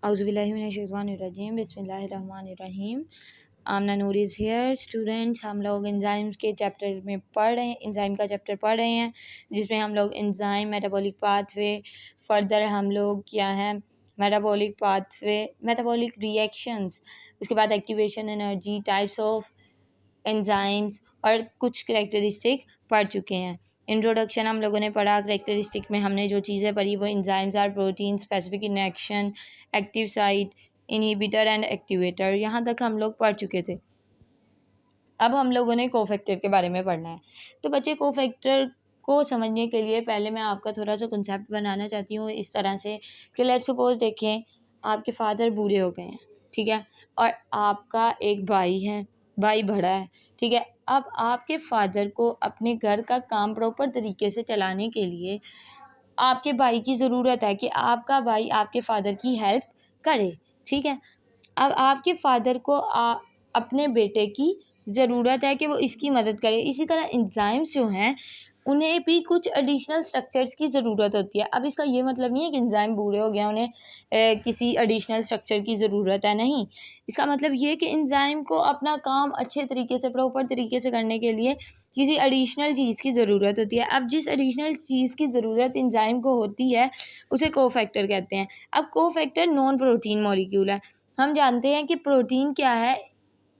औज़ुबिल्लाहिमिनश्शैतानिर्रजीम बिस्मिल्लाहिर्रहमानिर्रहीम। आमना नूर is here. Students, हम लोग एंजाइम्स के चैप्टर में पढ़ रहे हैं, एंजाइम का चैप्टर पढ़ रहे हैं, जिसमें हम लोग एंजाइम, मेटाबॉलिक पाथवे, फर्दर हम लोग क्या है मेटाबॉलिक पाथवे, मेटाबॉलिक रिएक्शंस, उसके बाद activation energy, types of enzymes और कुछ करेक्टरिस्टिक पढ़ चुके हैं। इंट्रोडक्शन हम लोगों ने पढ़ा। करेक्टरिस्टिक में हमने जो चीज़ें पढ़ी वो enzymes are protein specific in action, active site, inhibitor and activator, यहाँ तक हम लोग पढ़ चुके थे। अब हम लोगों ने कोफैक्टर के बारे में पढ़ना है। तो बच्चे, कोफैक्टर को समझने के लिए पहले मैं आपका थोड़ा सा कंसेप्ट बनाना चाहती हूँ इस तरह से कि लेट्स सपोज देखें आपके फादर बूढ़े हो गए हैं, ठीक है, और आपका एक भाई है, भाई बड़ा है, ठीक है। अब आपके फादर को अपने घर का काम प्रॉपर तरीके से चलाने के लिए आपके भाई की ज़रूरत है कि आपका भाई आपके फादर की हेल्प करे, ठीक है। अब आपके फादर को अपने बेटे की ज़रूरत है कि वो इसकी मदद करे। इसी तरह एंजाइम्स जो हैं उन्हें भी कुछ एडिशनल स्ट्रक्चर्स की ज़रूरत होती है। अब इसका ये मतलब नहीं है कि एंजाइम बूढ़े हो गया उन्हें किसी एडिशनल स्ट्रक्चर की ज़रूरत है, नहीं। इसका मतलब ये है कि एंजाइम को अपना काम अच्छे तरीके से, प्रॉपर तरीके से करने के लिए किसी एडिशनल चीज़ की ज़रूरत होती है। अब जिस एडिशनल चीज़ की ज़रूरत एंजाइम को होती है उसे कोफैक्टर कहते हैं। अब कोफैक्टर नॉन प्रोटीन मॉलिक्यूल है। हम जानते हैं कि प्रोटीन क्या है,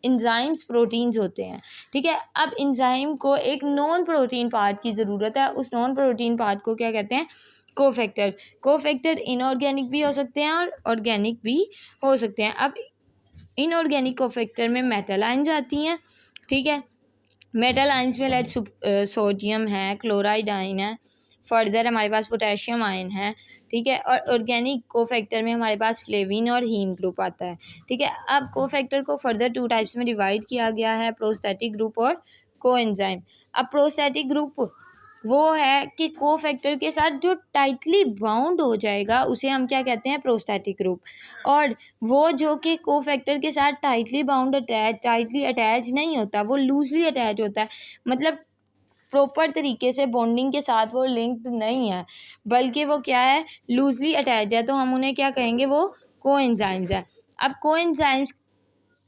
एंजाइम्स प्रोटीन्स होते हैं, ठीक है। अब एंजाइम को एक नॉन प्रोटीन पार्ट की ज़रूरत है, उस नॉन प्रोटीन पार्ट को क्या कहते हैं, कोफैक्टर। कोफैक्टर इनऑर्गेनिक भी हो सकते हैं और ऑर्गेनिक भी हो सकते हैं। अब इनऑर्गेनिक कोफैक्टर में मेटल आयंस आती हैं, ठीक है। मेटल आयंस में लेट सोडियम है, क्लोराइड आयन है, फर्दर हमारे पास पोटेशियम आयन है, ठीक है। और ऑर्गेनिक कोफैक्टर में हमारे पास फ्लेविन और हीम ग्रुप आता है, ठीक है। अब कोफैक्टर को फर्दर 2 टाइप्स में डिवाइड किया गया है, प्रोस्थेटिक ग्रुप और कोएंजाइम। अब प्रोस्थेटिक ग्रुप वो है कि कोफैक्टर के साथ जो टाइटली बाउंड हो जाएगा उसे हम क्या कहते हैं, प्रोस्थेटिक ग्रुप। और वो जो कि कोफैक्टर के साथ टाइटली बाउंड टाइटली अटैच नहीं होता, वो लूजली अटैच होता है, मतलब प्रॉपर तरीके से बॉन्डिंग के साथ वो लिंक्ड नहीं है, बल्कि वो क्या है, लूजली अटैच है, तो हम उन्हें क्या कहेंगे, वो कोएंजाइम्स है। अब कोएंजाइम्स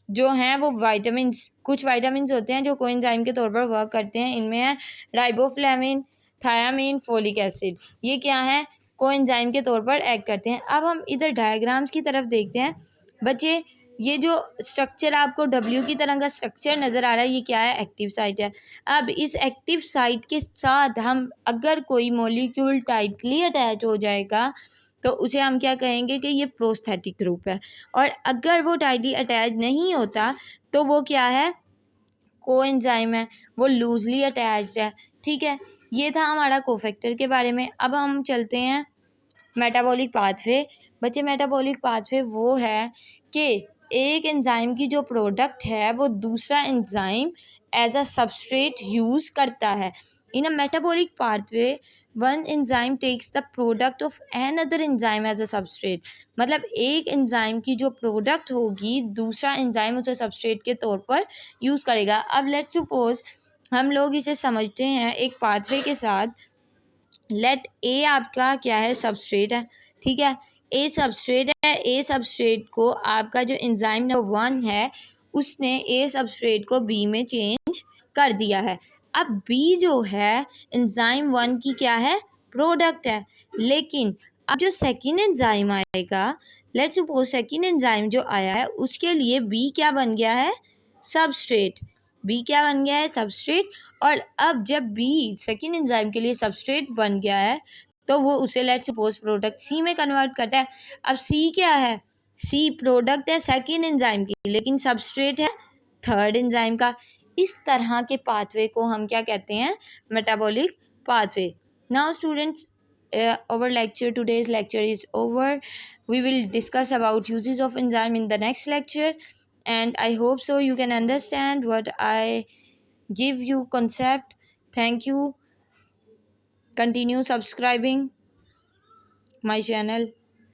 जो हैं वो वाइटामिन्स, कुछ वाइटामिन्स होते हैं जो कोएंजाइम के तौर पर वर्क करते हैं। इनमें है राइबोफ्लेविन, थायामीन, फोलिक एसिड, ये क्या है, कोएंजाइम के तौर पर एक्ट करते हैं। अब हम इधर डायग्राम्स की तरफ देखते हैं। बच्चे, ये जो स्ट्रक्चर आपको डब्ल्यू की तरह का स्ट्रक्चर नज़र आ रहा है, ये क्या है, एक्टिव साइट है। अब इस एक्टिव साइट के साथ हम अगर कोई मॉलिक्यूल टाइटली अटैच हो जाएगा तो उसे हम क्या कहेंगे कि ये प्रोस्थेटिक ग्रुप है। और अगर वो टाइटली अटैच नहीं होता तो वो क्या है, कोएंजाइम है, वो लूजली अटैच्ड है, ठीक है। ये था हमारा कोफैक्टर के बारे में। अब हम चलते हैं मेटाबॉलिक पाथवे। बच्चे, मेटाबॉलिक पाथवे वो है कि एक एंजाइम की जो प्रोडक्ट है वो दूसरा enzyme as a substrate use करता है। In a metabolic pathway one enzyme takes the product of an other enzyme as a substrate, मतलब एक एंजाइम की जो प्रोडक्ट होगी दूसरा एंजाइम उसे सबस्ट्रेट के तौर पर यूज़ करेगा। अब लेट्स सपोज हम लोग इसे समझते हैं एक पाथवे के साथ। लेट ए आपका क्या है, सबस्ट्रेट है, ठीक है। ए सबस्ट्रेट है, ए सबस्ट्रेट को आपका जो एंजाइम नंबर 1 है उसने ए सबस्ट्रेट को बी में चेंज कर दिया है। अब बी जो है एंजाइम 1 की क्या है, प्रोडक्ट है। लेकिन अब जो सेकेंड एंजाइम आएगा, लेट्स सपोज सेकेंड एंजाइम जो आया है उसके लिए बी क्या बन गया है, सबस्ट्रेट। बी क्या बन गया है, सबस्ट्रेट। और अब जब बी सेकेंड एंजाइम के लिए सबस्ट्रेट बन गया है तो वो उसे लेट्स सपोज प्रोडक्ट सी में कन्वर्ट करता है। अब सी क्या है, सी प्रोडक्ट है सेकेंड एंजाइम की, लेकिन सबस्ट्रेट है थर्ड एंजाइम का। इस तरह के पाथवे को हम क्या कहते हैं, metabolic pathway. Now students, our lecture, today's lecture is over. We will discuss about uses of enzyme in the next lecture, and I hope so you can understand what I give you concept. Thank you. Continue subscribing my channel.